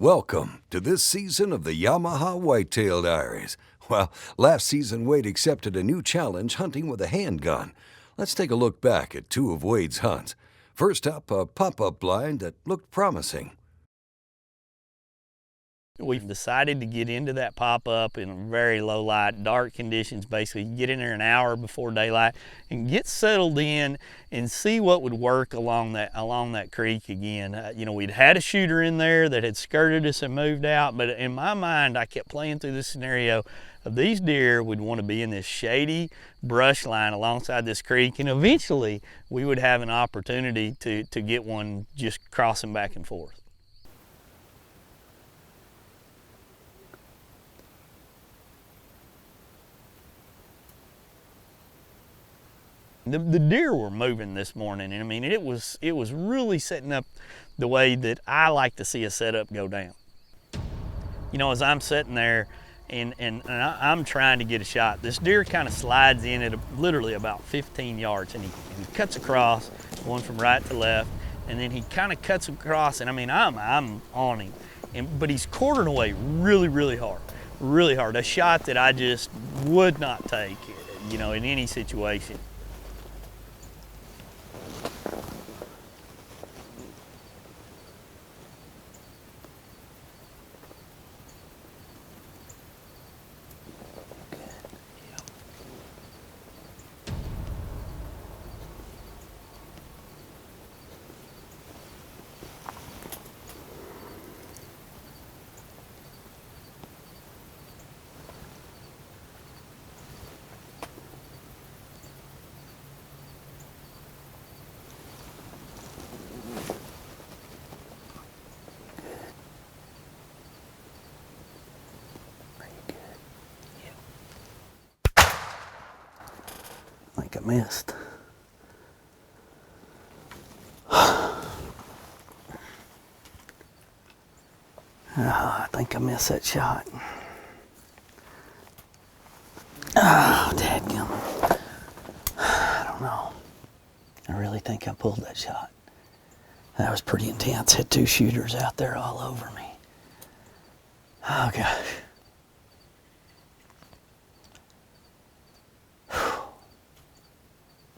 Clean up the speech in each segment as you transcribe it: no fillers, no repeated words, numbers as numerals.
Welcome to this season of the Yamaha Whitetail Diaries. Well, last season Wade accepted a new challenge hunting with a handgun. Let's take a look back at two of Wade's hunts. First up, a pop-up blind that looked promising. We've decided to get into that pop-up in very low light, dark conditions, basically. Get in there an hour before daylight and get settled in and see what would work along that creek again. We'd had a shooter in there that had skirted us and moved out, but in my mind, I kept playing through this scenario of these deer would want to be in this shady brush line alongside this creek, and eventually we would have an opportunity to get one just crossing back and forth. The deer were moving this morning, and I mean, it was really setting up the way that I like to see a setup go down. As I'm sitting there and I'm trying to get a shot, this deer kind of slides in at literally about 15 yards, and he cuts across, going from right to left, and then he kind of cuts across, and I mean, I'm on him, but he's quartering away really hard, a shot that I just would not take, in any situation. I think I missed. I think I missed that shot. Oh, dadgummit. I don't know. I really think I pulled that shot. That was pretty intense. Had two shooters out there all over me. Oh, gosh.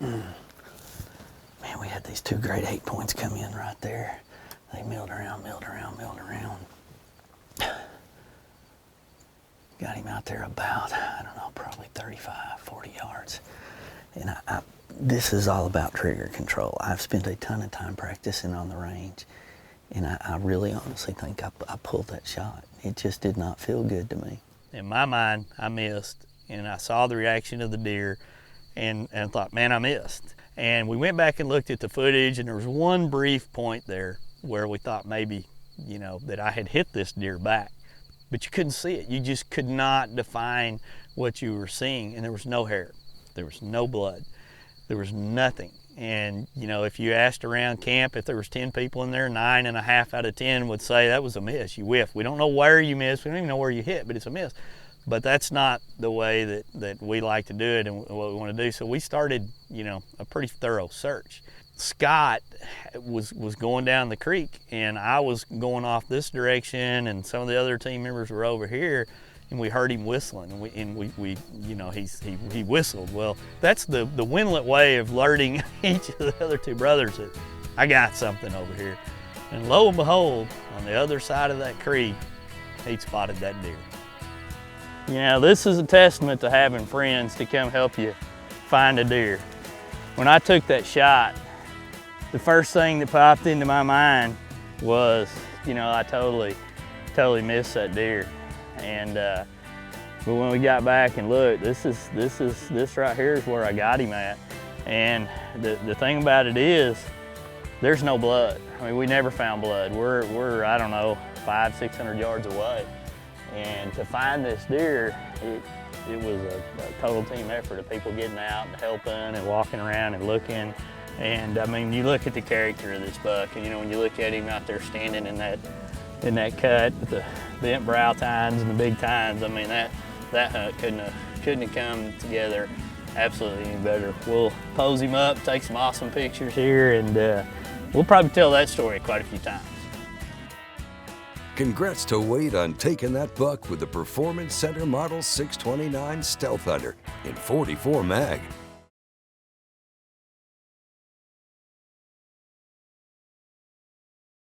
Man, we had these two great 8 points come in right there. They milled around. Got him out there about, I don't know, probably 35, 40 yards. And this is all about trigger control. I've spent a ton of time practicing on the range, and I really honestly think I pulled that shot. It just did not feel good to me. In my mind, I missed, and I saw the reaction of the deer and thought, man, I missed. And we went back and looked at the footage, and there was one brief point there where we thought maybe, that I had hit this deer back. But you couldn't see it. You just could not define what you were seeing, and there was no hair. There was no blood. There was nothing. And, if you asked around camp, if there was 10 people in there, 9.5 out of 10 would say that was a miss. You whiffed. We don't know where you missed. We don't even know where you hit, but it's a miss. But that's not the way that we like to do it and what we want to do. So we started, a pretty thorough search. Scott was going down the creek, and I was going off this direction, and some of the other team members were over here, and we heard him whistling, and he whistled. Well, that's the windlet way of alerting each of the other two brothers that I got something over here. And lo and behold, on the other side of that creek, he'd spotted that deer. This is a testament to having friends to come help you find a deer. When I took that shot, the first thing that popped into my mind was, I totally missed that deer. And but when we got back and looked, this right here is where I got him at. And the thing about it is, there's no blood. I mean, we never found blood. We're I don't know, 500-600 yards away. And to find this deer, it was a total team effort of people getting out and helping and walking around and looking. And I mean, you look at the character of this buck, and when you look at him out there standing in that cut with the bent brow tines and the big tines, I mean, that hunt couldn't have come together absolutely any better. We'll pose him up, take some awesome pictures here, and we'll probably tell that story quite a few times. congrats to Wade on taking that buck with the Performance Center Model 629 Stealth Hunter in .44 mag.